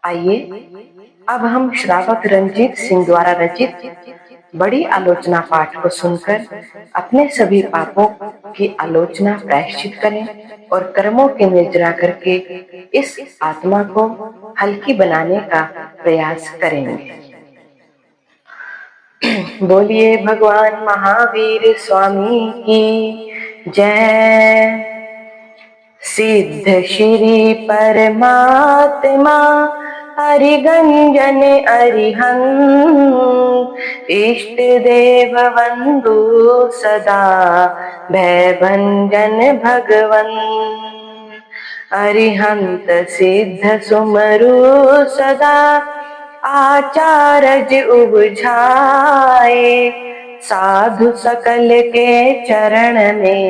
आइए अब हम श्रावक रंजीत सिंह द्वारा रचित बड़ी आलोचना पाठ को सुनकर अपने सभी पापों की आलोचना प्रायश्चित करें और कर्मों के निर्जरा करके इस आत्मा को हल्की बनाने का प्रयास करेंगे। बोलिए भगवान महावीर स्वामी की जय। सिद्ध श्री परमात्मा हरिगंजन अरिहंत इष्ट देव वंदु सदा भयभंजन भगवन। अरिहंत सिद्ध सुमरु सदा आचारज उपझाए साधु सकल के चरण में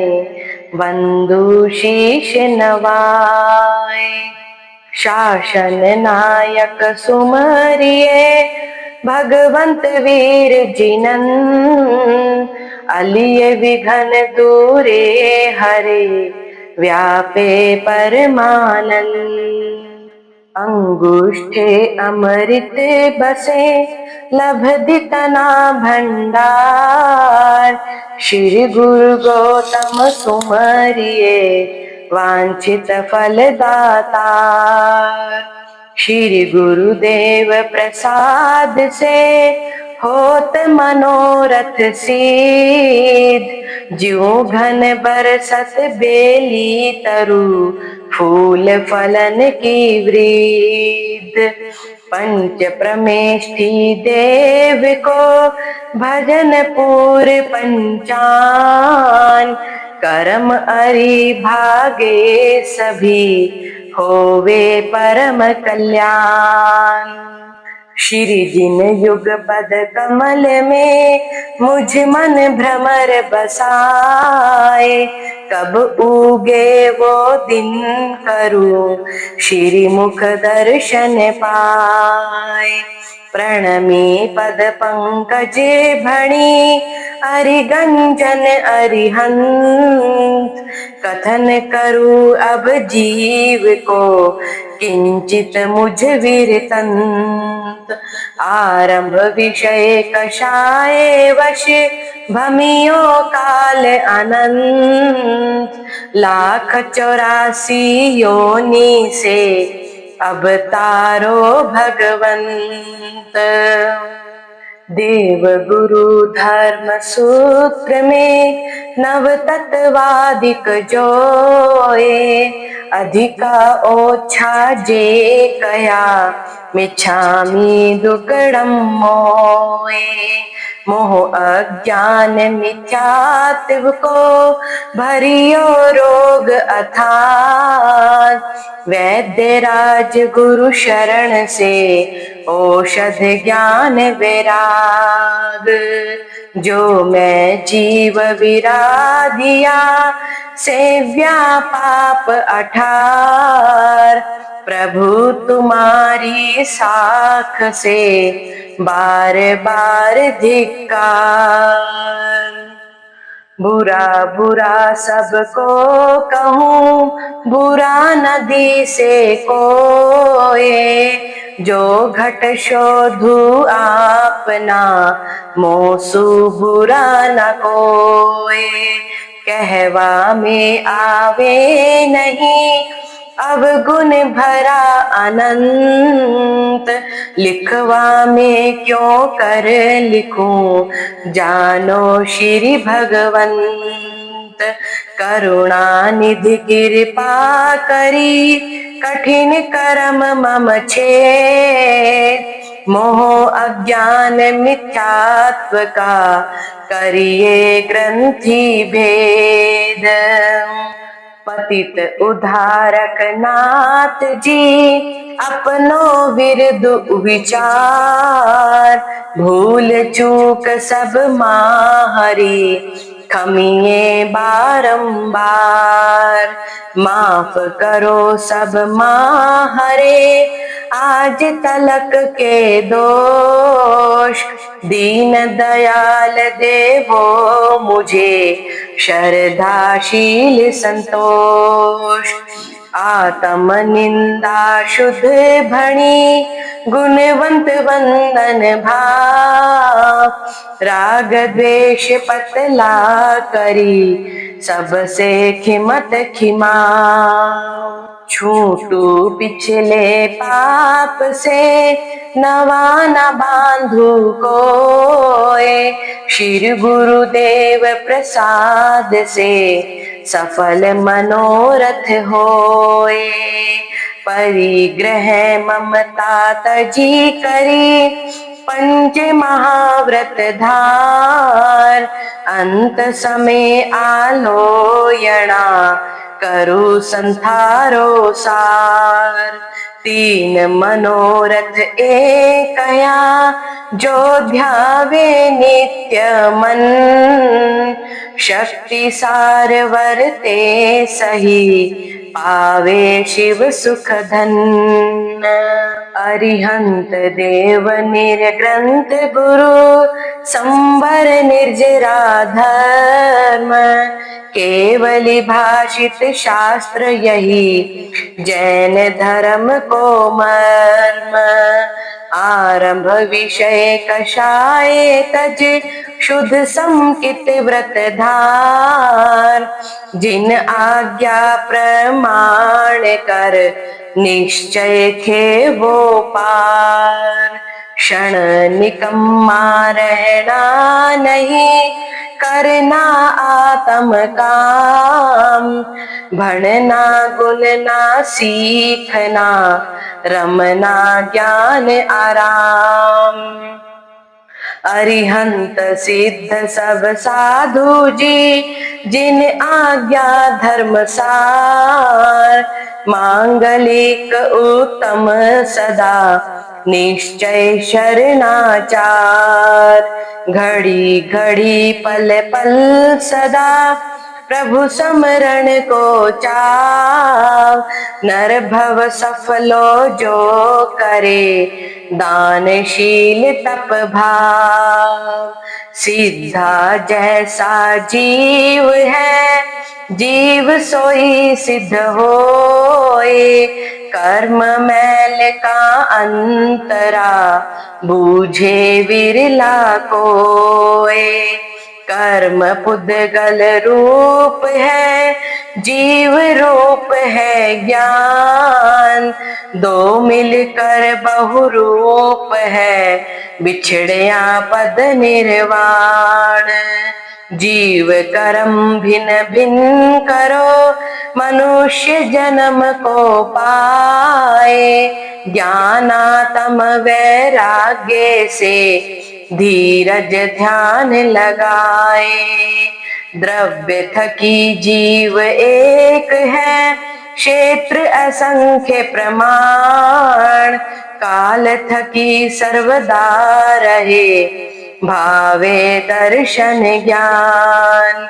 वंदु शीश नवाए। शासन नायक सुमरिए भगवंत वीर जिनन अलिय विघन दूरे हरे व्यापे परमानंद। अंगुष्ठे अमृत बसे लभदि तना भंडार श्री गुरु गौतम सुमरिए वांछित फल दातार। श्री गुरुदेव प्रसाद से होत मनोरथ सिद्ध ज्यों घन बरसत बेली तरु फूल फलन की वृद्ध। पंच प्रमेष्ठि देव को भजन पूर पंचान कर्म अरि भागे सभी होवे परम कल्याण। श्री जिन युग पद कमल में मुझ मन भ्रमर बसाए कब उगे वो दिन करूं श्री मुख दर्शन पाए। प्रणमी पद पंकज भणी अरिगंजन अरिहंत कथन करूं अब जीव को किंचित मुझ विरतंत। आरंभ विषय कषाय वश भमियो काल अनंत लाख 84 योनि से अवतारो भगवंत। देव गुरु धर्म सूत्र में नव तत्वादिक जोए अधिका ओछा जे कया मिच्छामि दुक्कडम मोए। मोह अज्ञान मिथ्यात्व को भरियो रोग अथात वैद्य राज गुरु शरण से औषध ज्ञान वैराग। जो मैं जीव विराधिया सेव्या पाप 18 प्रभु तुम्हारी साख से बार बार धिक्कार। बुरा बुरा सबको कहूँ बुरा नदी से कोए जो घट शोधु आपना मोसु बुरा न कोए। कहवा में आवे नहीं अवगुण भरा अनंत लिखवा में क्यों कर लिखूं जानो श्री भगवंत। करुणा निधि कृपा करी कठिन कर्म मम छे मोह अज्ञान मिथ्यात्व का करिए ग्रंथि भेद। पतित उद्धारक नाथ जी अपनो विरुद्ध विचार भूल चूक सब माहरी खमिए बारंबार। माफ करो सब माहरे आज तलक के दोष दीन दयाल देवो मुझे श्रद्धाशील संतोष। आत्म निंदा शुद्ध भणी गुणवंत वंदन भाव। राग द्वेष पतला करी सबसे खिमत खिमा। छूटू पिछले पाप से नवा न बांधू कोय। श्री गुरुदेव प्रसाद से सफल मनोरथ होए। परिग्रह ममता तजी करी पंच महाव्रत धार। अंत समय आलोयणा करु संथारो सार। तीन मनोरथ एकया जो ध्यावे नित्य मन। शक्ति सार वरते सही पावे शिव सुख धन। अरिहंत देव निर्ग्रंथ गुरु संवर निर्जरा धर्म। केवली भाषित शास्त्र यही जैन धर्म को मर्म। आरंभ विषय कषाय तज शुद्ध संकित व्रत धार। जिन आज्ञा प्रमाण कर निश्चय खे वो पार। क्षण निकम्मा रहना नहीं करना आत्म काम। भणना गुणना सीखना रमना ज्ञान आराम। अरिहंत सिद्ध सब साधु जी जिन आज्ञा धर्म सार। मांगलिक उत्तम सदा निश्चय शरणाचार। घड़ी घड़ी पल पल सदा प्रभु समरण को चाव। नर भव सफलो जो करे दानशील तप भाव। सिद्धा जैसा जीव है जीव सोई सिद्ध होए। कर्म मैल का अंतरा बूझे विरला कोय। कर्म पुद्गल रूप है जीव रूप है ज्ञान। दो मिलकर बहु रूप है बिछड़िया पद निर्वाण। जीव कर्म भिन्न भिन्न करो मनुष्य जन्म को पाए। ज्ञानात्म वैराग्य से धीरज ध्यान लगाए। द्रव्य थकी जीव एक है क्षेत्र असंख्य प्रमाण। काल थकी सर्वदा रहे भावे दर्शन ज्ञान।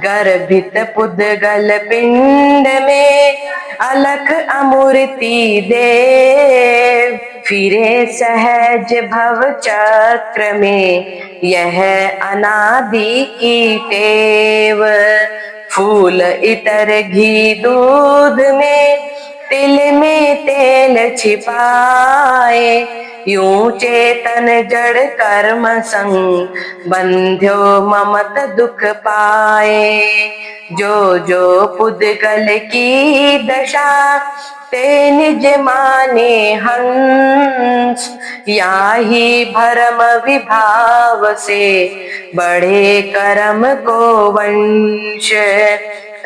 गर्भित पुद्गल पिंड में अलख अमूर्ति देव। फिरे सहज भव चक्र में यह अनादि की टेव। फूल इतर घी दूध में तिल में तेल छिपाए। यूं चेतन जड़ कर्म संग बंध्यो ममत दुख पाए। जो जो पुद्गल की दशा ते निज माने हंस। याही भरम विभाव से बढ़े कर्म को वंश।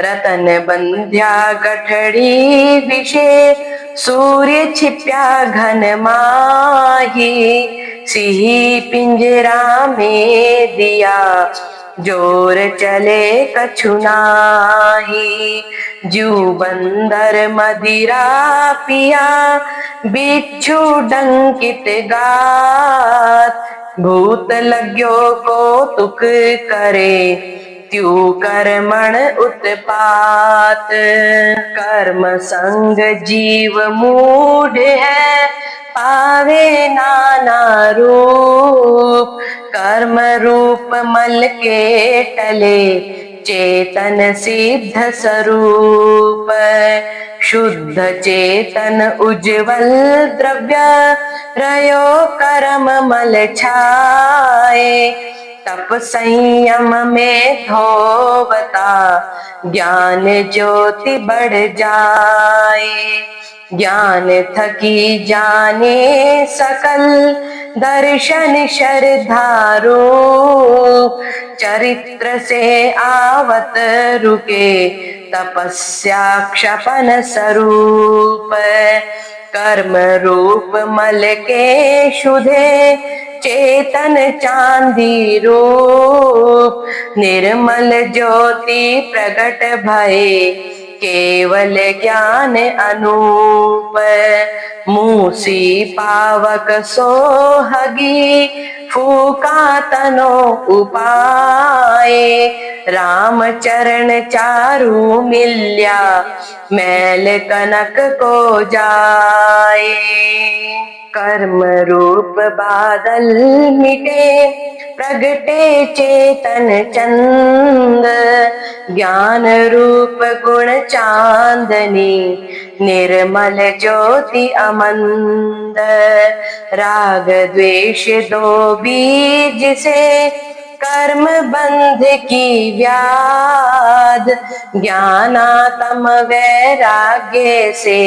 रतन बंध्या गठड़ी विषे सूर्य छिप्या घन माही। सिही पिंजरा में दिया जोर चले कछु नाही। जू बंदर मदिरा पिया बिच्छू डंकित गात। भूत लग्यो को तुक करे त्यू कर्मण उत्पात। कर्म संग जीव मूढ़ है पावे नाना रूप। कर्म रूप मल के टले चेतन सिद्ध स्वरूप, शुद्ध चेतन उज्ज्वल द्रव्य, रयो कर्म मल छाए। तप संयम में धोवता, ज्ञान ज्योति बढ़ जाए। ज्ञान थकी जाने सकल, दर्शन श्रद्धारू, चरित्र से आवत रुके, तपस्या क्षपन स्वरूप। कर्म रूप मल के शुद्धे, चेतन चांदी रूप, निर्मल ज्योति प्रगट भये, केवल ज्ञान अनूप। मूसी पावक सोहगी, फूका तनो उपाय, राम चरण चारु मिल्या, मैल कनक को जाए। कर्म रूप बादल मिटे, प्रगटे चेतन चंद, ज्ञान रूप गुण चांदनी, निर्मल ज्योति अमंद। राग द्वेष दो बीज से, कर्म बंध की व्याध, ज्ञानातम वैराग्य से,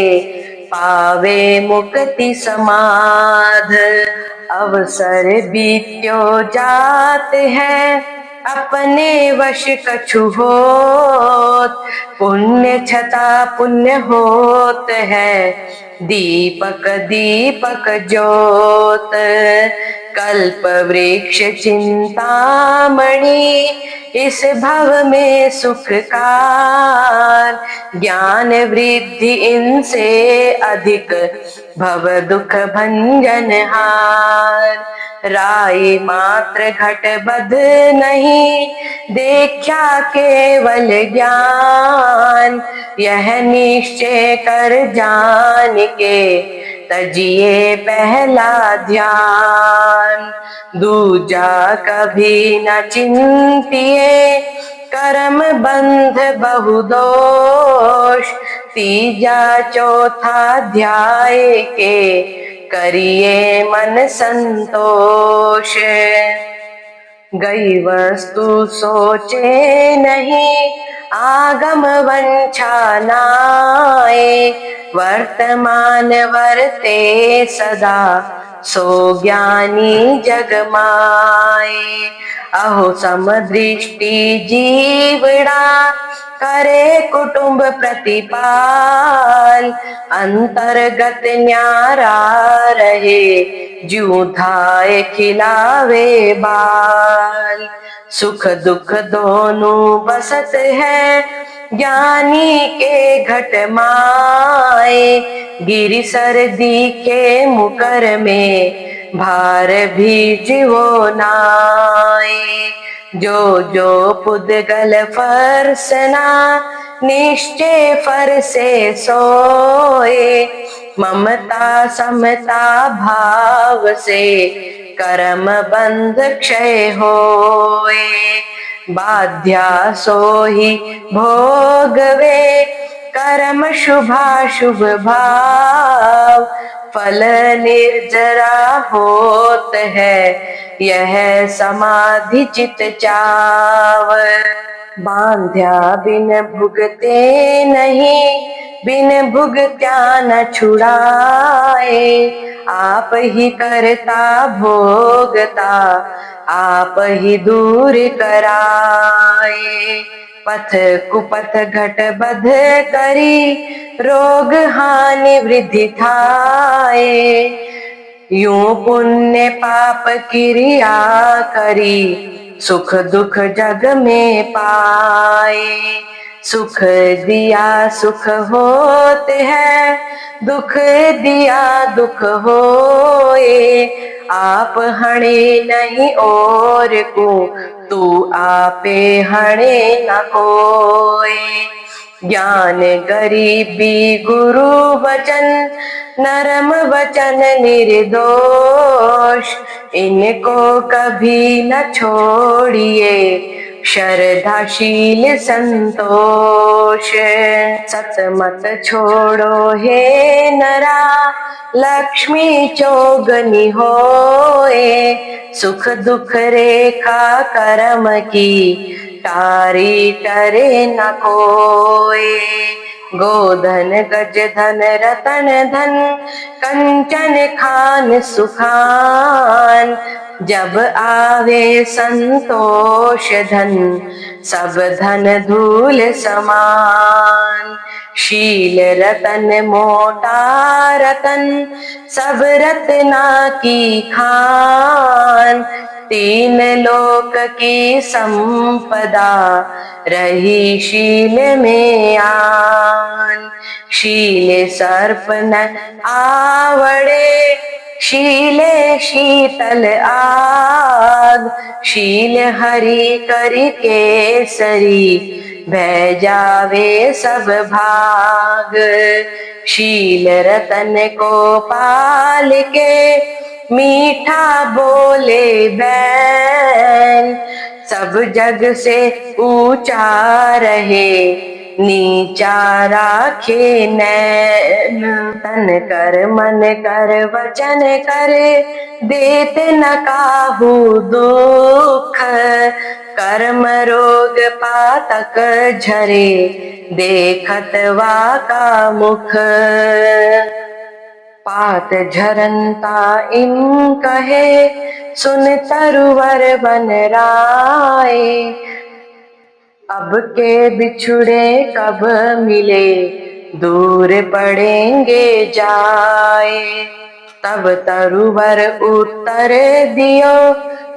पावे मुक्ति समाध। अवसर बीत्यो जात है, अपने वश कछु होत, पुण्य छता पुण्य होत है, दीपक दीपक ज्योत। कल्प वृक्ष चिंतामणि, इस भव में सुखकार, ज्ञान वृद्धि इनसे अधिक, भव दुख भंजन हार। राय मात्र घट बध नहीं, देखा केवल ज्ञान, यह निश्चय कर जान के, तजिए पहला ध्यान। दूजा कभी न चिंतिए, कर्म बंध बहुदोष, तीजा चौथा अध्याय के, करिए मन संतोष। गई वस्तु सोचे नहीं, आगम वंछा नाए, वर्तमान वर्ते सदा, सो ज्ञानी जग माए। अहो समदृष्टि जीवड़ा, करे कुटुंब प्रतिपाल, अंतर्गत न्यारा रहे, ज्यों धाय खिलावे बाल। सुख दुख दोनों बसत है, ज्ञानी के घट माए, गिरि सर्दी के मुकर में, भार भी जीवो नाए। जो जो पुद्गल फरसना, निश्चय फर से सोए, ममता समता भाव से, कर्म बंध क्षय होए। बाध्या सोहि भोगवे, कर्म शुभाशुभ भाव, फल निर्जरा होत है, यह समाधि चित चाव। बांध्या बिन भुगते नहीं, बिन भुगत्या न छुड़ाए, आप ही करता भोगता, आप ही दूर कराए। पथ कुपथ घट बध करी, रोग हानि वृद्धि थाए, यूं पुण्य पाप क्रिया करी, सुख दुख जग में पाए। सुख दिया सुख होते हैं, दुख दिया दुख होए, आप हणे नहीं और को, तू आपे हणे न कोय। ज्ञान गरीबी गुरु वचन, नरम वचन निर्दोष, इनको कभी न छोड़िए, श्रद्धाशील संतोष। सतमत छोड़ो हे नरा, लक्ष्मी चौगनी होए। सुख दुख रेखा करम की, टारी टरे न कोय। गोधन गज धन रतन धन, कंचन खान सुखान। जब आवे संतोष धन, सब धन धूल समान। शील रतन मोटा रतन, सब रत्ना की खान। तीन लोक की संपदा, रही शील में आन। शीले सर्प न आवड़े, शीले शीतल आग। शील हरि कर केसरी, भय जावे सब भाग। शील रतन को पाल के, मीठा बोले बैन। सब जग से ऊंचा रहे, नीचा राखे नैन। तन कर मन कर वचन कर, देते न काहू दुख। कर्म रोग पातक झरे, देखत वाका मुख। पात झरनता इन कहे, सुन तरुवर बन राय। अब के बिछुड़े कब मिले, दूर पड़ेंगे जाए। तब तरुवर उत्तर दियो,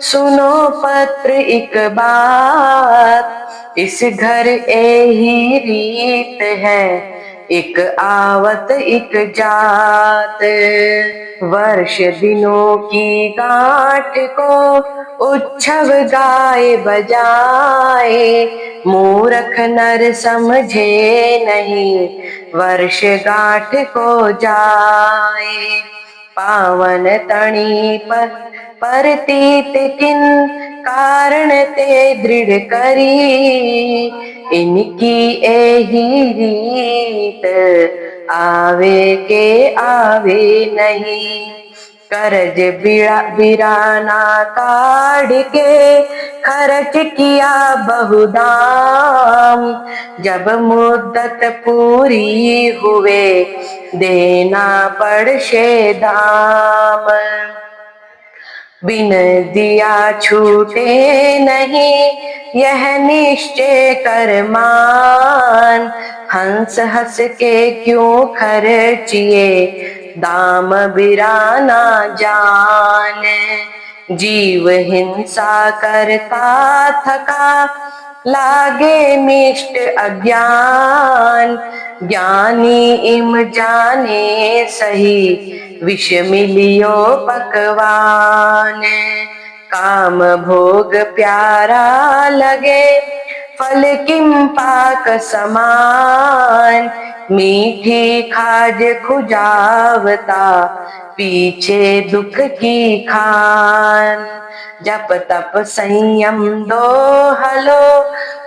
सुनो पत्र एक बात। इस घर एही रीत है, एक आवत एक जात। वर्ष दिनों की गांठ को, उत्सव गाए बजाए। मूर्ख नर समझे नहीं, वर्ष गांठ को जाए। पावन तणी परतीत किन, कारण ते दृढ़ करी। इनकी एही रीत, आवे के आवे नहीं। करज बिराना काढ़ के, खर्च किया बहुदाम। जब मुद्दत पूरी हुए, देना पड़शे दाम। बिन दिया छूटे नहीं, यह निश्चय कर मान। हंस हंस के क्यों खर्चिए, दाम बिराना जान। जीव हिंसा करता थका, लागे मिष्ट अज्ञान। ज्ञानी इम जाने सही, विष मिलियो पकवान। काम भोग प्यारा लगे, फल किम पाक समान। मीठी खाज खुजावता, पीछे दुख की खान। जप तप संयम दोहलो,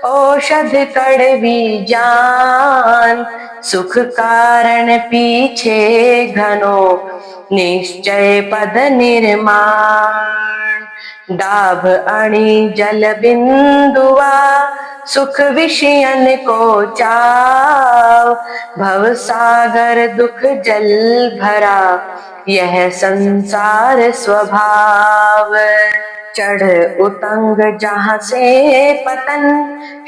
औषध कड़वी जान। सुख कारण पीछे घनो, निश्चय पद निर्माण। डाभ अणि जल बिंदुआ, सुख विषयन को चाव। भव सागर दुख जल भरा, यह संसार स्वभाव। चढ़ उतंग जहाँ से पतन,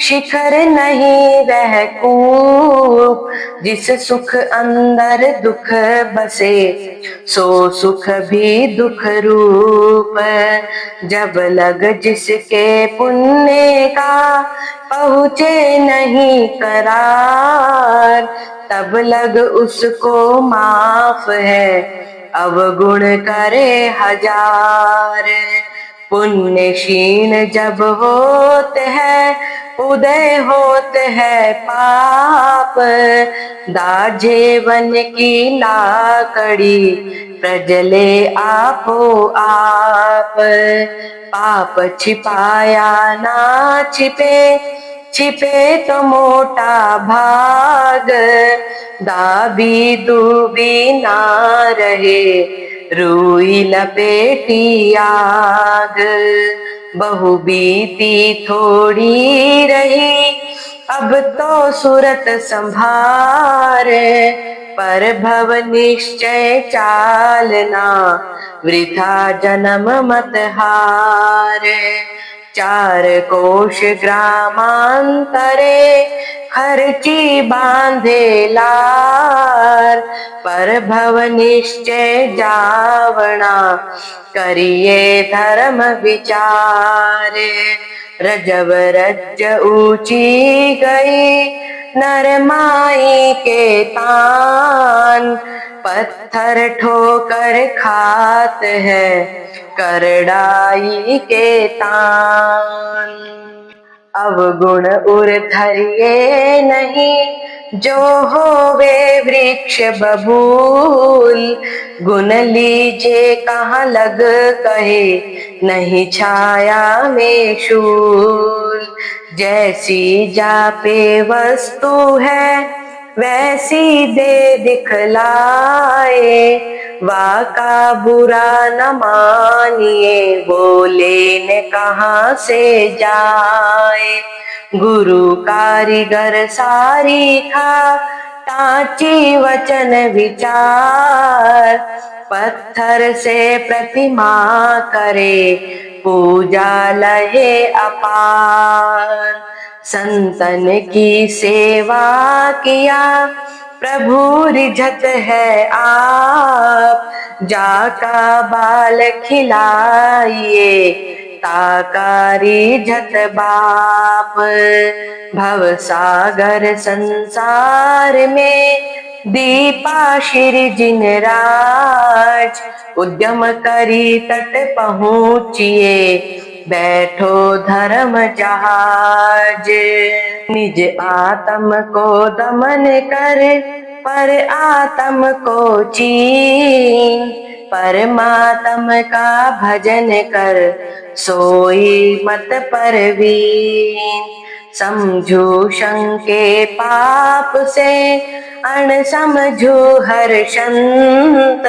शिखर नहीं वह कूप। जिस सुख अंदर दुख बसे, सो सुख भी दुख रूप। जब लग जिसके पुण्य का, पहुँचे नहीं करार। तब लग उसको माफ है, अवगुण करे हजार। पुण्य क्षीण जब होते हैं, उदय होत है पाप। दाझे वन की लाकड़ी प्रजले आपो आप। पाप छिपाया ना छिपे, छिपे तो मोटा भाग। दाबी दूबी ना रहे, रुई लपेटी आग। बहु बीती थोड़ी रही, अब तो सूरत संभार। पर भव निश्चय चालना, वृथा जन्म मत हार। चार कोश ग्रामांतरे, खर्ची बांधे लार। पर भव निश्चय जावना, करिए धर्म विचार। रजब रज ऊंची गई, नरमाई के तान। पत्थर ठोकर खात है, करड़ाई के तान। अवगुण उर धरिए नहीं, जो होवे वृक्ष बबूल। गुण लीजे कहाँ लग कहे, नहीं छाया में शूल। जैसी जापे वस्तु है, वैसी दे दिखलाए। वाका बुरा न मानिए, बोले ने कहाँ से जाए। गुरु कारीगर सारी खा, टाची वचन विचार। पत्थर से प्रतिमा करे, पूजा लहे अपार। संतन की सेवा किया, प्रभु रिझत है आप। जाका बाल खिलाइए, ताका रिझत बाप। भव सागर संसार में, दीपा श्री जिन राज। उद्यम करी तट पहुँचिए, बैठो धर्म जहाज। निज आत्म को दमन कर, पर आत्म को चीन। परमात्म का भजन कर, सोई मत परवीन। समझू शंके पाप से, अण समझू हर्षंत।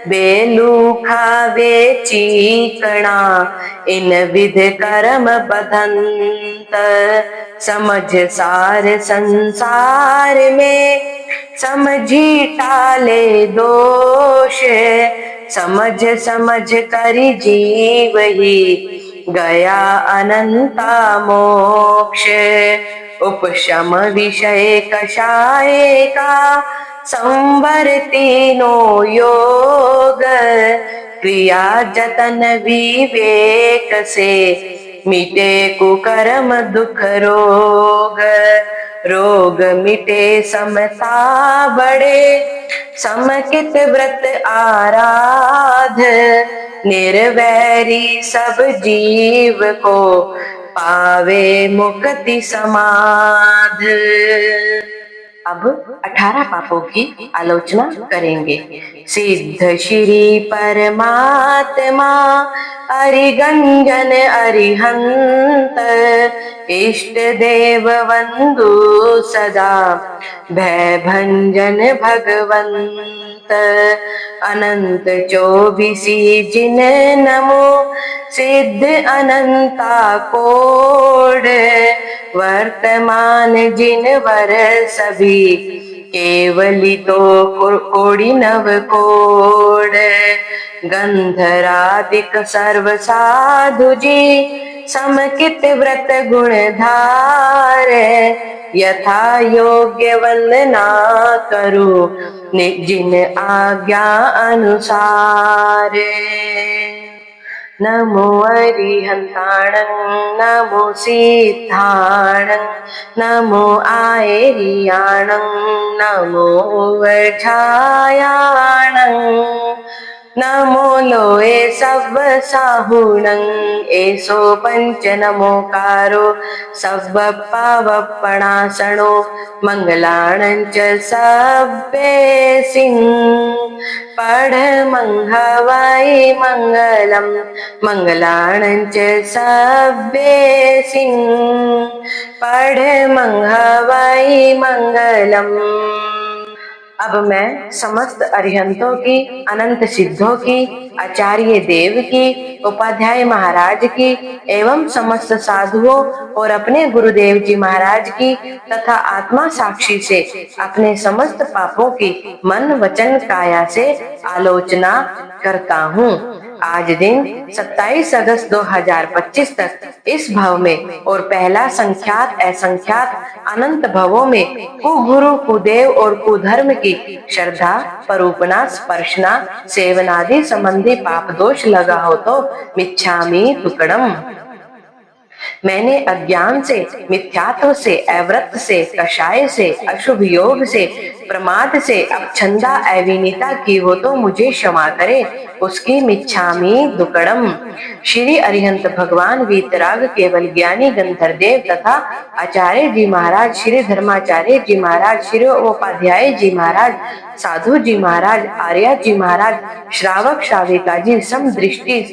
बेलू खावे चीकणा, इन विध कर्म बधंत। समझ सार संसार में, समझी टाले दोष। समझ समझ करि जीव ही, गया अनंता मोक्ष। उपशम विषय कषाय का, संवर तीनों योग। क्रिया जतन विवेक से, मिटे कुकर्म दुख रोग। रोग मिटे समता बढ़े, समकित व्रत आराध। निर्वैरी सब जीव को, पावे मुक्ति समाध। अब 18 पापों की आलोचना करेंगे। सिद्ध श्री परमात्मा, अरिगंजन अरिहंत। इष्ट देव वंदु सदा, भय भंजन भगवंत। अनंत 24 जिन नमो, सिद्ध अनंता कोड। वर्तमान जिन वर सभी, केवली तो कोड़ी नव कोड। गंधरादिक सर्व साधु जी, समकित व्रत गुण धार। यथा योग्य वंदना करूं, जिन आज्ञा अनुसार। नमो अरिहंताणं, नमो सिद्धाणं, नमो आयरियाणं, नमो वज्रायाणं। नमो लोए सब साहुणं एसो पंच नमोकारो सब पावपणासणो मंगलाणं च सब्बे सिंह पढ़ मंघवाई मंगलम मंगलाणं च सब्बे सिंह पढ़ मंघवाई मंगलम। अब मैं समस्त अरिहंतों की, अनंत सिद्धों की, आचार्य देव की, उपाध्याय महाराज की एवं समस्त साधुओं और अपने गुरुदेव जी महाराज की तथा आत्मा साक्षी से अपने समस्त पापों की मन वचन काया से आलोचना करता हूँ। आज दिन 27 अगस्त 2025 तक इस भव में और पहला संख्यात असंख्यात अनंत भवों में कुगुरु कुदेव और कुधर्म की श्रद्धा परूपना स्पर्शना सेवनादि संबंधी पाप दोष लगा हो तो मिच्छामि दुक्कडम। मैंने अज्ञान से, मिथ्यात्व से, अव्रत से, कषाय से, अशुभ योग से, प्रमाद से, अक्षंदा अविनीता की हो तो मुझे क्षमा करे, उसकी मिच्छामि दुक्कडम। श्री अरिहंत भगवान वीतराग केवल ज्ञानी गंधर्देव तथा आचार्य जी महाराज, श्री धर्माचार्य जी महाराज, श्री उपाध्याय जी महाराज, साधु जी महाराज, आर्या जी महाराज, श्रावक श्राविका जी, समदृष्टि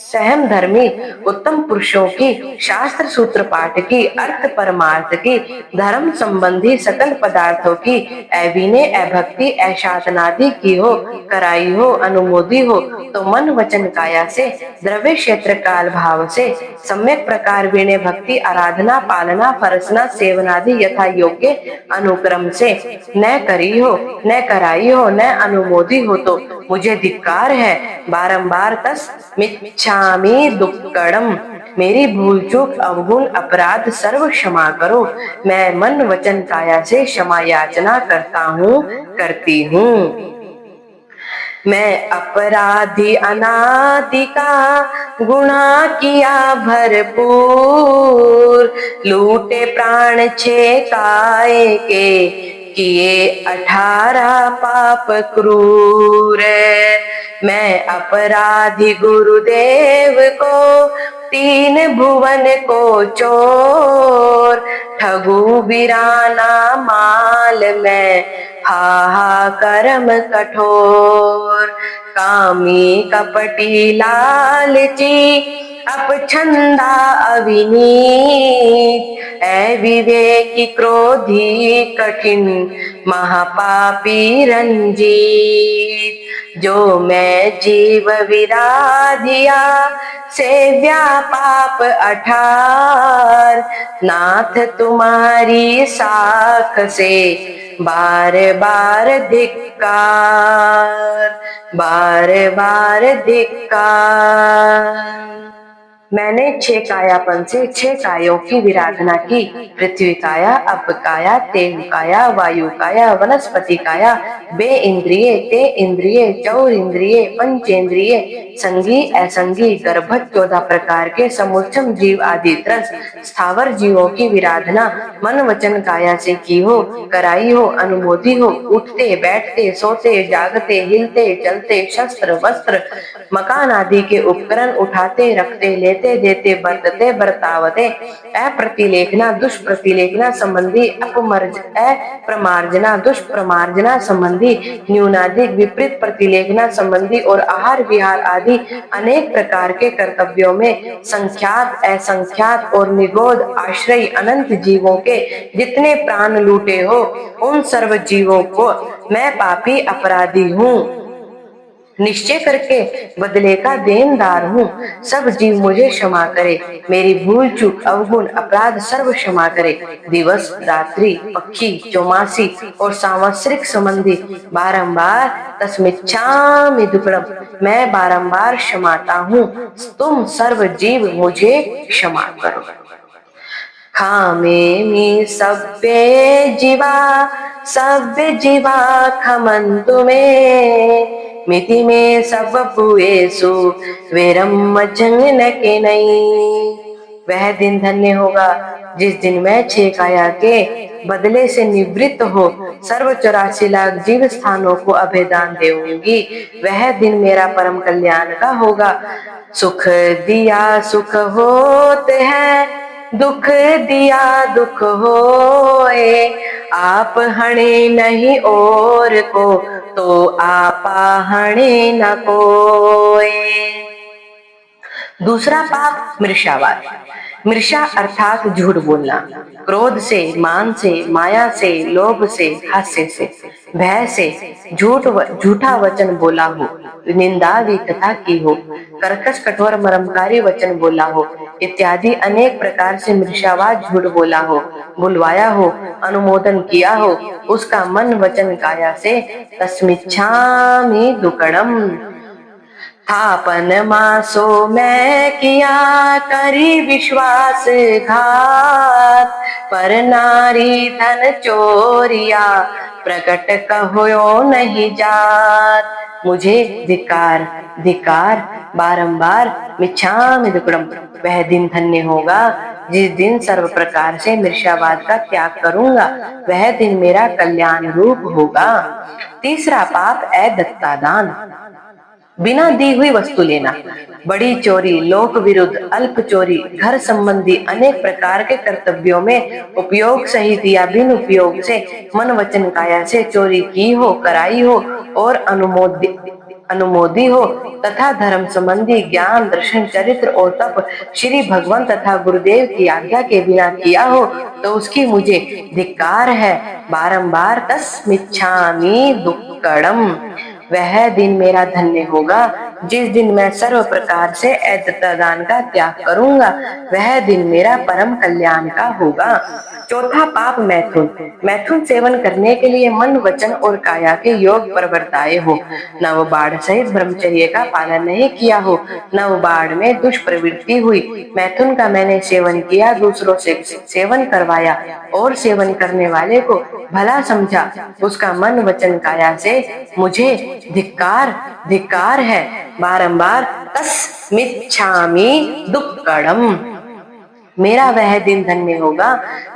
सहम धर्मी उत्तम पुरुषों की शास्त्र सूत्र पाठ की, अर्थ परमार्थ की, धर्म संबंधी सकल पदार्थों की अविनय अभक्ति अशातनादि की हो, कराई हो, अनुमोदी हो तो मन वचन काया से, द्रव्य क्षेत्र काल भाव से, सम्यक प्रकार विनय भक्ति आराधना पालना फरसना सेवनादि यथा योग्य अनुक्रम से न करी हो, न कराई हो, न अनुमोदी हो तो मुझे धिक्कार है। बारंबार तस मिच्छामि दुक्कडम। मेरी भूल चूक अवगुण अपराध सर्व क्षमा करो। मैं मन वचन काया से क्षमा याचना करता हूँ, करती हूँ। मैं अपराधी अनादि का गुनाह किया भरपूर, लूटे प्राण छे काय के किए 18 पाप क्रूर। मैं अपराधी गुरुदेव को 3 भुवन को चोर, ठगू बिराना माल में हा कर्म कठोर। कामी कपटी लालची अपछंदा अविनीत, अविवेकी क्रोधी कठिन महापापी रंजीत। जो मैं जीव विराधिया से व्यापाप 18, नाथ तुम्हारी साख से बार बार धिक्कार, बार बार धिक्कार। मैंने 6 कायापन से 6 कायों की विराधना की, पृथ्वी काया, अप काया, तेज काया, वायु काया, वनस्पति काया, बे इंद्रिय, ते इंद्रिय, चौर इंद्रिय, पंचेंद्रिय, संगी असंगी गर्भत 14 प्रकार के समुच्चम जीव आदि त्रस स्थावर जीवों की विराधना मन वचन काया से की हो, कराई हो, अनुमोदी हो। उठते बैठते सोते जागते हिलते चलते शस्त्र वस्त्र मकान आदि के उपकरण उठाते रखते लेते देते बरतते बरतावते अप्रतिलेखना दुष्प्रतिलेखना संबंधी अप्रमार्जना दुष्प्रमार्जना संबंधी न्यूनाधिक विपरीत प्रतिलेखना संबंधी और आहार विहार आदि अनेक प्रकार के कर्तव्यों में संख्यात असंख्यात और निगोद आश्रय अनंत जीवों के जितने प्राण लूटे हो उन सर्व जीवों को मैं पापी अपराधी हूँ निश्चय करके बदले का देनदार हूँ। सब जीव मुझे क्षमा करे, मेरी भूल चूक अवगुण अपराध सर्व क्षमा करे। दिवस रात्रि पक्षी चौमासी और सांवत्सरिक संबंधी बारंबार तस्मिच्छामि दुक्कडम, मैं बारंबार क्षमाता हूँ। तुम सर्व जीव मुझे क्षमा करो। खामेमि सभ्ये जीवा खमन्तु मे, मिति में सब पुएसु विरम जंग न के नहीं। वह दिन धन्य होगा जिस दिन मैं 6 काया के बदले से निवृत्त हो सर्व 84 लाख जीव स्थानों को अभेदान देऊंगी, वह दिन मेरा परम कल्याण का होगा। सुख दिया सुख होते हैं, दुख दिया दुख होए, आप हणे नहीं और को, तो आपा हणे न कोय। दूसरा पाप मृषावाद। मृषा अर्थात झूठ बोलना, क्रोध से, मान से, माया से, लोभ से, हास्य से, भय से झूठा वचन बोला हो, निंदा विकथा की हो, कर्कश कठोर मर्मकारी वचन बोला हो, इत्यादि अनेक प्रकार से मृषावाद झूठ बोला हो, बुलवाया हो, अनुमोदन किया हो, उसका मन वचन काया से तस्मिच्छामि दुक्कडम। थापन मासो मैं किया करी विश्वासघात, पर नारी धन चोरिया प्रकट कहो नहीं जात। मुझे धिक्कार धिक्कार बारंबार, मिच्छामि दुक्कडम। वह दिन धन्य होगा जिस दिन सर्व प्रकार से मृषावाद का त्याग करूंगा, वह दिन मेरा कल्याण रूप होगा। तीसरा पाप अदत्तादान, बिना दी हुई वस्तु लेना, बड़ी चोरी, लोक विरुद्ध, अल्प चोरी, घर संबंधी अनेक प्रकार के कर्तव्यों में उपयोग सहित या बिन उपयोग से मन वचन काया से चोरी की हो, कराई हो और अनुमोदी हो, तथा धर्म संबंधी ज्ञान, दर्शन, चरित्र और तप श्री भगवान तथा गुरुदेव की आज्ञा के बिना किया हो, तो उसकी मुझे धिक्कार है। बारंबार तस्मिच्छामि दुक्कडम। वह दिन मेरा धन्य होगा जिस दिन मैं सर्व प्रकार से अदत्तादान का त्याग करूंगा, वह दिन मेरा परम कल्याण का होगा। चौथा पाप मैथुन। मैथुन सेवन करने के लिए मन, वचन और काया के योग प्रवर्ताए हो, नवबाढ़ सहित ब्रह्मचर्य का पालन नहीं किया हो, नवबाढ़ में दुष्प्रवृत्ति हुई, मैथुन का मैंने सेवन किया, दूसरों से सेवन करवाया और सेवन करने वाले को भला समझा, उसका मन वचन काया से मुझे धिक्कार धिक्कार है। बारंबार तस्मिच्छामि दुक्कडम। मेरा वह दिन धन्य होगा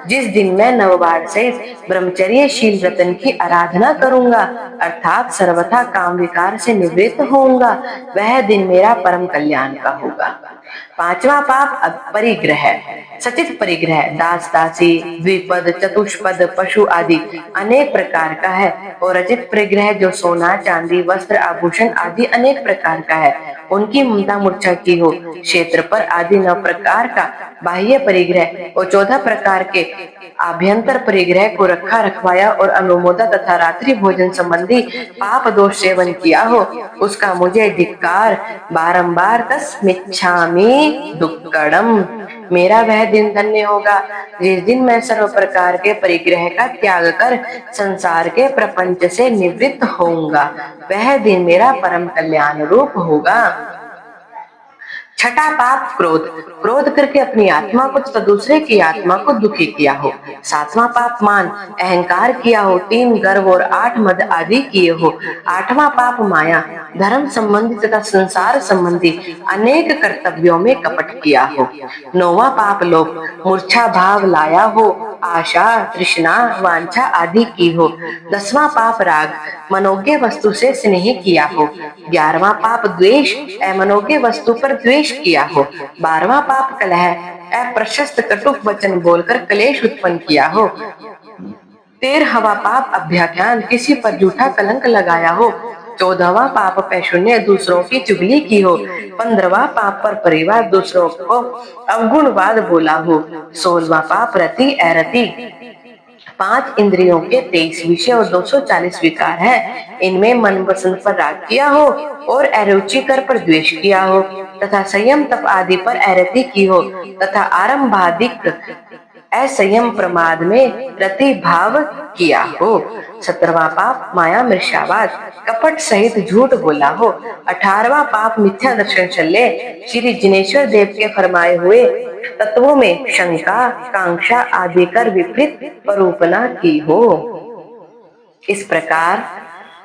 जिस दिन मैं नवबाढ़ से ब्रह्मचर्यशील रतन की आराधना करूंगा, अर्थात सर्वथा काम विकार से निवृत्त होऊंगा, वह दिन मेरा परम कल्याण का होगा। पांचवा पाप परिग्रह, सचित परिग्रह, दास दासी, द्विपद, चतुष्पद, पशु आदि अनेक प्रकार का है, और रचित परिग्रह जो सोना, चांदी, वस्त्र, आभूषण आदि अनेक प्रकार का है, उनकी ममता मूर्छा की हो, क्षेत्र पर आदि 9 प्रकार का बाह्य परिग्रह और 14 प्रकार के आभ्यंतर परिग्रह को रखा रखवाया और अनुमोदा तथा रात्रि भोजन संबंधी पाप दोष सेवन किया हो, उसका मुझे धिक्कार। बारंबार तस्मिच्छामि दुक्कडम। मेरा वह दिन धन्य होगा जिस दिन मैं सर्व प्रकार के परिग्रह का त्याग कर संसार के प्रपंच से निवृत्त होऊंगा, वह दिन मेरा परम कल्याण रूप होगा। छठा पाप क्रोध, क्रोध करके अपनी आत्मा को तथा दूसरे की आत्मा को दुखी किया हो। सातवां पाप मान, अहंकार किया हो, 3 गर्व और 8 मद आदि किए हो। आठवां पाप माया, धर्म संबंधी तथा संसार संबंधी अनेक कर्तव्यों में कपट किया हो। 9वां पाप लोभ, मूर्छा भाव लाया हो, आशा, तृष्णा, वांछा आदि की हो। 10वां पाप राग, मनोज्ञ वस्तु से स्नेह किया हो। 11वां पाप द्वेष, अमनोज्ञ वस्तु पर द्वेष किया हो। 12वां पाप कलह, अप्रशस्त कटुक वचन बोलकर क्लेश उत्पन्न किया हो। 13वां पाप अभ्याख्यान, किसी पर झूठा कलंक लगाया हो। 14वां पाप पैशून्य, दूसरों की चुगली की हो। 15वां पाप पर परिवार, दूसरों को अवगुणवाद बोला हो। 16वां पाप रति अरति, 5 इंद्रियों के 23 विषय और 240 विकार है, इनमें मन पसंद पर राग किया हो और अरुचिकर पर द्वेष किया हो, तथा संयम तप आदि पर अरति की हो, तथा आरंभादिक असंयम प्रमाद में रति भाव किया हो। 17वां पाप माया मृषावाद, कपट सहित झूठ बोला हो। 18वां पाप मिथ्या दर्शन चले, श्री जिनेश्वर देव के फरमाए हुए तत्वों में शंका, कांक्षा आदि कर विपरीत परूपना की हो। इस प्रकार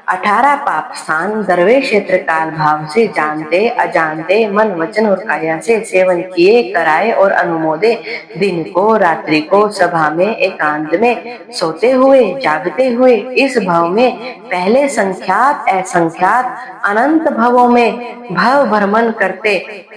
18 पाप स्थान दरवे क्षेत्र काल भाव से जानते अजानते मन वचन और काया से सेवन किए कराए और अनुमोदे, दिन को रात्रि को सभा में एकांत में सोते हुए जागते हुए इस भव में पहले संख्यात असंख्यात अनंत भवों में भव भ्रमण करते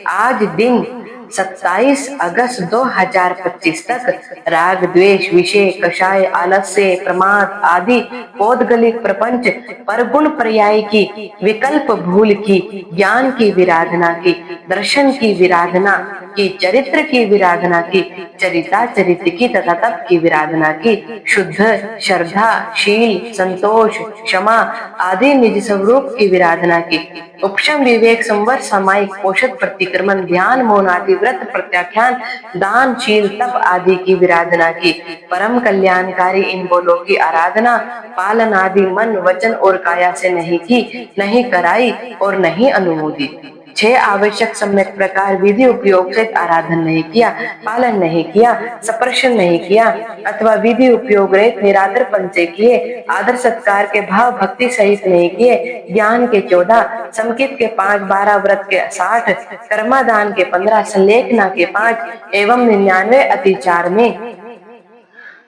आज दिन 27 अगस्त 2025 तक राग द्वेष विषय कषाय आलस्य प्रमाद आदि पौद्गलिक प्रपंच परगुण पर्याय की विकल्प भूल की ज्ञान की विराधना की दर्शन की विराधना की चरित्र की विराधना की चरिता चरित्र की तथा तप की विराधना की शुद्ध श्रद्धा शील संतोष क्षमा आदि निज स्वरूप की विराधना की उपशम विवेक संवर सामायिक पोषक प्रतिक्रमण ध्यान मौन आदि व्रत प्रत्याख्यान दान शील तप आदि की विराधना की परम कल्याणकारी इन बोलों की आराधना पालन आदि मन वचन और काया से नहीं की नहीं कराई और नहीं अनुमोदी 6 आवश्यक सम्यक प्रकार विधि उपयोग से आराधन नहीं किया पालन नहीं किया स्पर्शन नहीं किया अथवा विधि उपयोग रहित निरादर पंचे किए आदर सत्कार के भाव भक्ति सहित नहीं किए ज्ञान के 14 संकित के 5 12 व्रत के 60 कर्मादान के 15 संलेखना के 5 एवं 99 अतिचार में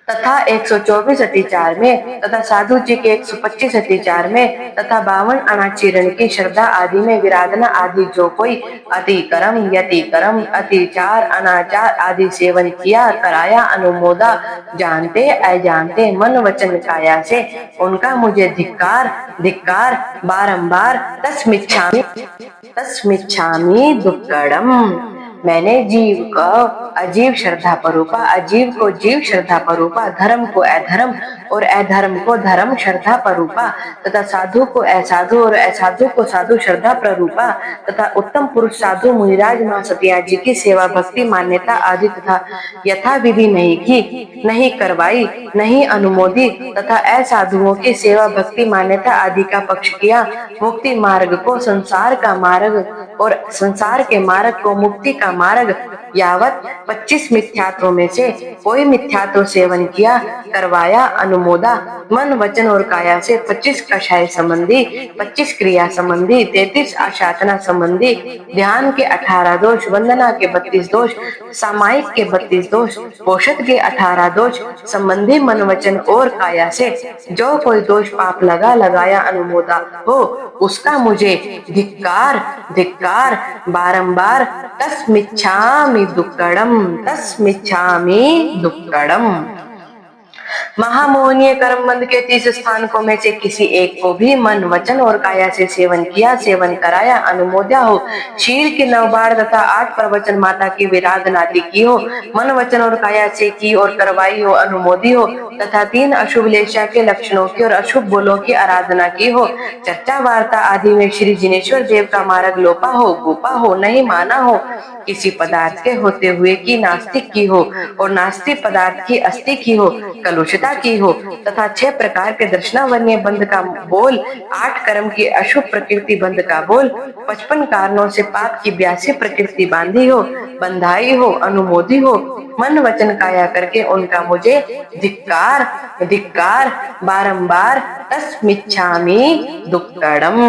तथा 124 अतिचार में तथा साधु जी के 125 अतिचार में तथा 52 अनाचरण की श्रद्धा आदि में विराधना आदि जो कोई अतिकरम यतिकरम अतिचार अनाचार आदि सेवन किया कराया अनुमोदा जानते अजानते मन वचन काया से उनका मुझे धिक्कार धिक्कार बारंबार तस्मिच्छामि दुक्कडम। मैंने जीव को अजीव श्रद्धा परूपा अजीव को जीव श्रद्धा परूपा धर्म को अधर्म और अधर्म को धर्म श्रद्धा परूपा तथा साधु को असाधु और असाधु को साधु श्रद्धा प्ररूपा तथा उत्तम पुरुष साधु मुनिराज मां सतिया जी की सेवा भक्ति मान्यता आदि तथा यथा विधि नहीं की नहीं करवाई नहीं अनुमोदी तथा असाधुओं की सेवा भक्ति मान्यता आदि का पक्ष किया मुक्ति मार्ग को संसार का मार्ग और संसार के मार्ग को मुक्ति का मार्ग यावत 25 मिथ्यात्वों में से कोई मिथ्यात्व सेवन किया करवाया अनुमोदा मन वचन और काया से 25 कषाय संबंधी 25 क्रिया संबंधी 33 आशातना संबंधी ध्यान के 18 दोष वंदना के 32 दोष सामायिक के 32 दोष पोषक के 18 दोष संबंधी मन वचन और काया से जो कोई दोष पाप लगाया अनुमोदा हो उसका मुझे धिक्कार धिक्कार बारंबार तस्मिच्छामि दुक्कडम। महामोहनीय कर्म बंध के 30 स्थानकों में से किसी एक को भी मन वचन और काया से सेवन किया सेवन कराया अनुमोद्या हो शील की 9 बार तथा 8 प्रवचन माता की विराधना की हो मन वचन और काया से की और करवाई हो अनुमोदी हो तथा 3 अशुभ लेशा के लक्षणों की और अशुभ बोलों की आराधना की हो चर्चा वार्ता आदि में श्री जिनेश्वर देव का मार्ग लोपा हो गोपा हो नहीं माना हो किसी पदार्थ के होते हुए की नास्तिक की हो और नास्तिक पदार्थ की अस्थि की हो कलुषता की हो तथा 6 प्रकार के दर्शनावन्य बंध का बोल 8 कर्म की अशुभ प्रकृति बंध का बोल 55 कारणों से पाप की 82 प्रकृति बांधी हो बंधाई हो अनुमोदी हो मन वचन काया करके उनका मुझे धिक्कार धिक्कार बारंबार तस्मिच्छामि दुक्कडम।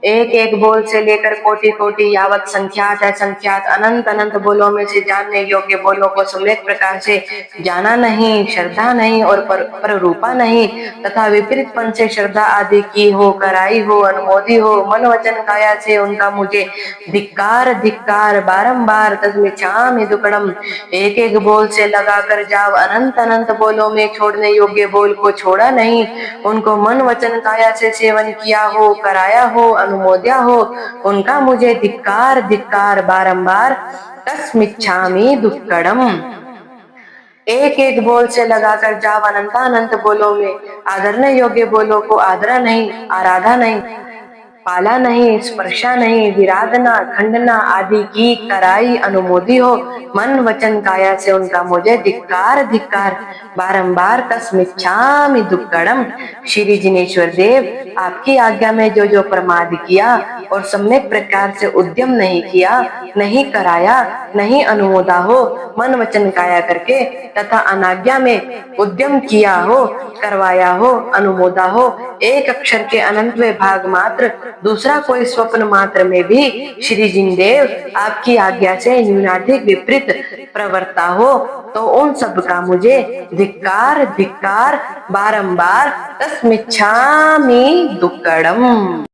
एक एक बोल से लेकर कोटि कोटि यावत संख्यात असंख्यात अनंत अनंत बोलों में से जानने योग्य बोलों को सम्यक प्रकार से जाना नहीं श्रद्धा नहीं और पर रूपा नहीं तथा विपरीत पन से श्रद्धा आदि की हो कराई हो अनुमोदी हो मन वचन काया से उनका मुझे धिक्कार धिक्कार बारंबार तस्मिच्छामि दुक्कडम। एक एक बोल से लगाकर जाव अनंत अनंत बोलों में छोड़ने योग्य बोल को छोड़ा नहीं उनको मन वचन काया से सेवन किया हो कराया हो अनुमोद्या हो उनका मुझे धिक्कार धिक्कार बारंबार तस्मिच्छामि दुक्कडम। एक एक बोल से लगाकर जाव अनंत बोलों में आदरने योग्य बोलों को आदरा नहीं आराधा नहीं पाला नहीं, स्पर्शा नहीं, विराधना खंडना आदि की कराई अनुमोदी हो, मन वचन काया से उनका मुझे धिक्कार धिक्कार, बारंबार तस्मिच्छामि दुक्कड़म। श्री जिनेश्वर देव, आपकी आज्ञा में जो जो प्रमाद किया और सम्यक प्रकार से उद्यम नहीं किया, नहीं कराया, नहीं अनुमोदा हो, मन वचन काया करके तथा अनाज्ञा में उद्यम किया हो, करवाया हो, अनुमोदा हो, एक अक्षर के अनंतवें भाग मात्र, दूसरा कोई स्वप्न मात्र में भी श्री जिनदेव आपकी आज्ञा से न्यूनाधिक विपरीत प्रवर्ता हो, तो उन सब का मुझे धिक्कार धिक्कार, बारंबार तस्मिच्छामि दुक्कडम।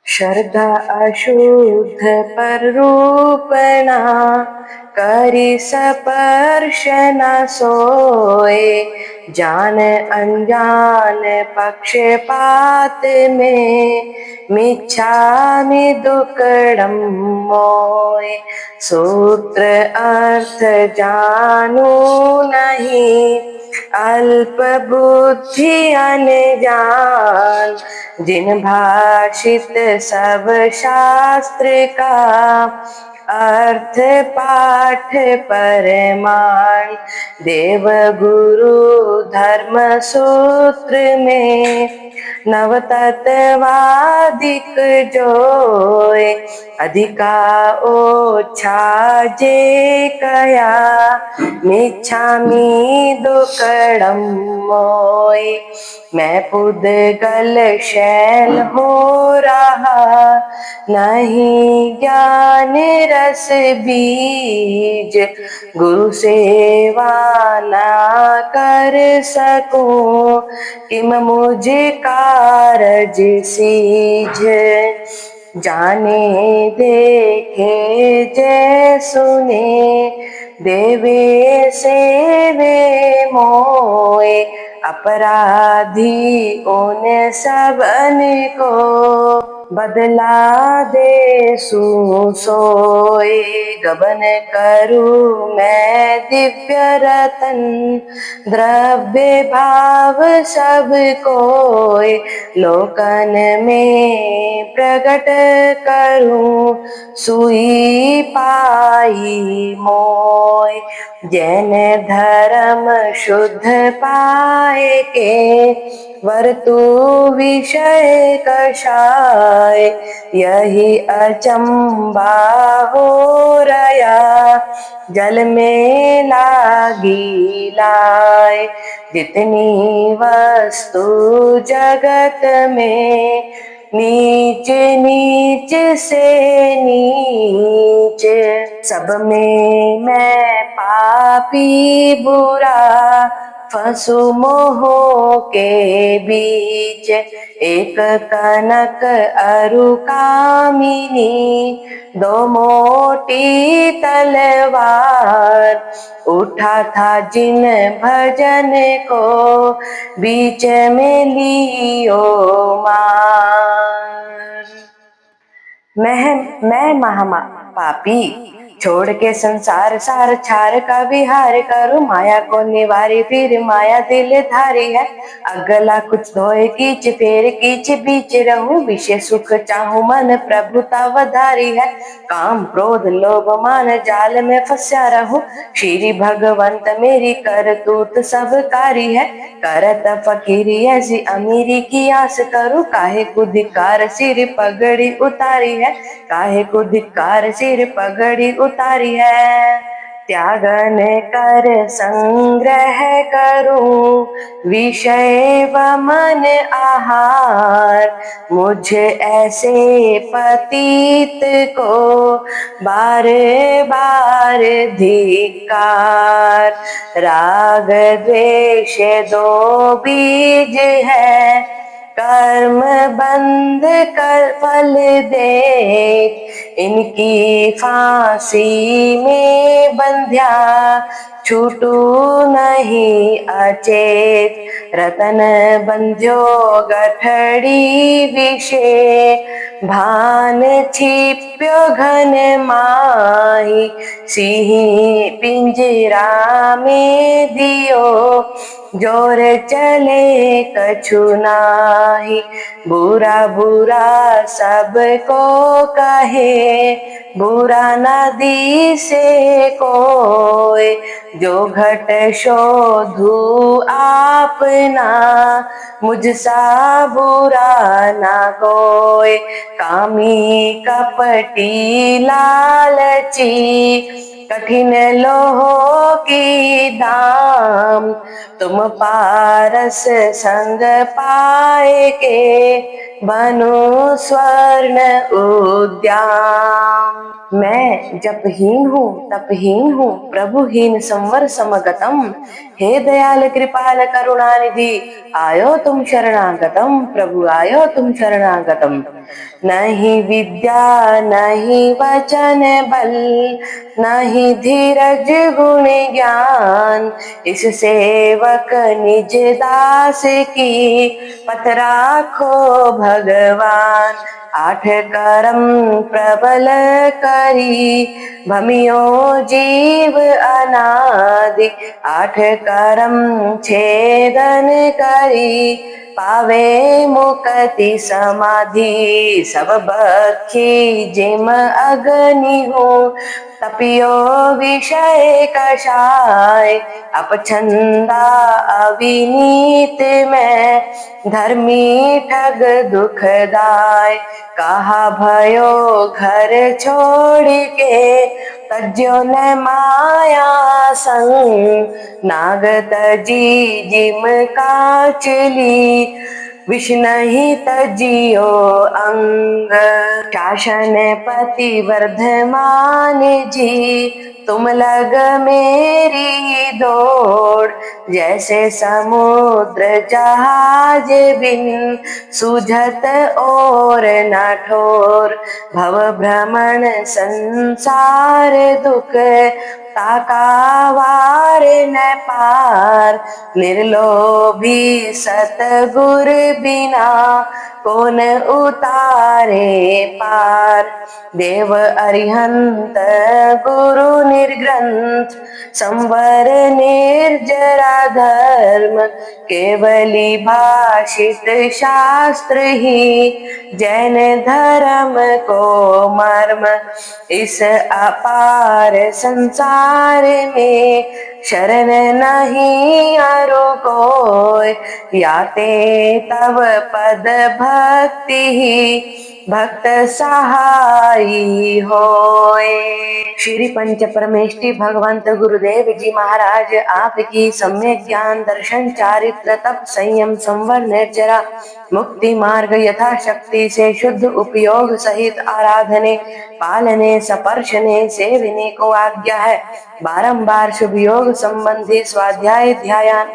श्रद्धा अशुद्ध पर रूपना, करी स्पर्श न सोए, जान अनजान पक्षपात में, मिच्छामि दुक्कडम मोए। सूत्र अर्थ जानू नहीं, अल्प बुद्धि अनजान, जिन भाषित सब शास्त्र का, अर्थ पाठ परमाण, देव गुरु धर्म सूत्र में, नव तत्वादिक जोय, अधिका ओछा जे कया, मिच्छामि दुक्कडम मोय। मैं पुद्गल शैल हो रहा, नहीं ज्ञान रस बीज, गुरु सेवा ना कर सकूं, किम मुझ कारज सीज। जाने देखे जय सुने, देवे सेवे मोए, अपराधी उन सबन को, बदला दे सोए। गबन करूं मैं दिव्य रतन, द्रव्य भाव सब कोय, लोकन में प्रकट करूं, सुई पाई मोय। जैन धर्म शुद्ध पाए के, वर्तु विषय कषाय, यही अचंबा हो रया, जल में लागी लाए। जितनी वस्तु जगत में, नीच नीच से नीच, सब में मैं पापी बुरा, फंसु मोह के बीच। एक कनक अरु कामिनी, दो मोटी तलवार, उठा था जिन भजन को, बीच में लियो मार। मैं महा पापी, छोड़ के संसार सार छार का विहार करूं, माया को निवारी फिर माया दिल धारी है। अगला कुछ धोए कीच फेर कीच बीच रहूं, विषय सुख चाहूं मन प्रभुता वधारी है। काम क्रोध लोभ मान जाल में फंसा रहूं, श्री भगवंत मेरी करतूत सब कारी है। करत फकीरी ऐसी अमीरी की आस करूं, काहे को धिक्कार सिर पगड़ी उतारी है, काहे को धिक्कार सिर पगड़ी उतारी है। त्यागन कर संग्रह करूं, विषय व मन आहार, मुझे ऐसे पतित को बार बार धिक्कार। राग द्वेष दो बीज है, कर्म बंध कर फल दे, इनकी फांसी में बंध्या, छूटू नहीं अचेत। रतन बंध्यो गठड़ी विषे, भान छिप्यो घन माही। सिंह पिंजरा में दियो, जोर चले कछु नाही। बुरा बुरा सबको कहे, बुरा नदी से कोय। जो घट शोधू आपना, मुझसा बुरा ना कोय। कामी कपटी लालची, कठिन लोहो की दाम। तुम पारस संग पाए के, बनो स्वर्ण उद्याम। मैं जपहीन हूँ तपहीन हूँ, प्रभुहीन संवर समगतम। हे दयाल कृपाल करुणानिधि, आयो तुम शरणागतम। प्रभु आयो तुम शरणागतम। नहीं विद्या नहीं वचन बल, नहीं धीरज गुण ज्ञान। इस सेवक निज दास की, पथ राखो भगवान। आठ करम प्रबल करी, भमियो जीव अनादि। आठ करम छेदन करी, पावे मुक्ति समाधि। सब बखी जिम अग्नि हो, तपियो विषय कषाय। अपछंदा अविनीत में, धर्मी ठग दुखदाय। कहा भयो घर छोड़ के, तज्यो न माया संग। नाग तजी जिम काचली, विष नहीं तजियो अंग। शासन पति वर्धमान जी, तुम लग मेरी दौड़। जैसे समुद्र जहाज बिन, सूझत और न ठोर। भव भ्रमण संसार दुख, ताका वार न पार। निर्लोभी सतगुर बिना, कौन उतारे पार। देव अरिहंत गुरु निर्ग्रंथ, संवर निर्जरा धर्म। केवली भाषित शास्त्र ही, जैन धर्म को मर्म। इस अपार संसार में, शरण नहीं अरु कोय। याते तव पद भक्ति ही, भक्त सहाई होय। श्री पंच परमेष्टि भगवंत गुरुदेव जी महाराज आपकी सम्यक ज्ञान दर्शन चारित्र तप संयम संवर निर्जरा मुक्ति मार्ग यथाशक्ति से शुद्ध उपयोग सहित आराधने पालने स्पर्शने सेवने को आज्ञा है। बारंबार शुभ योग संबंधी स्वाध्याय ध्यान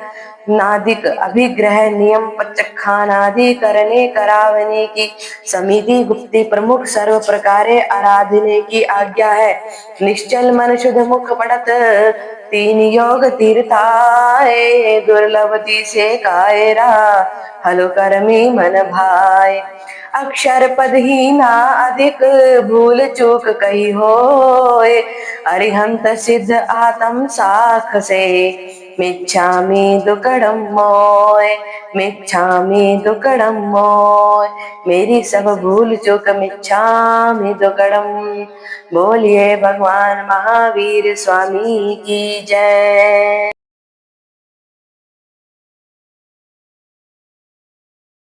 नादिक अभिग्रह नियम प्रचखानादि करने करावने की समिति गुप्ती प्रमुख सर्व प्रकारे आराधने की आज्ञा है। निश्चल मन शुद्ध मुख पड़त तीन योग तीर्थाए, दुर्लभती से कायरा हलो करमी मन भाई। अक्षर पद ही ना अधिक भूल चूक कही होए, अरिहंत सिद्ध आत्म साख से मिच्छामि दुक्कडम मोय। मिच्छामि दुक्कडम मोय। मेरी सब भूल चूक मिच्छामि दुक्कडम। बोलिए भगवान महावीर स्वामी की जय।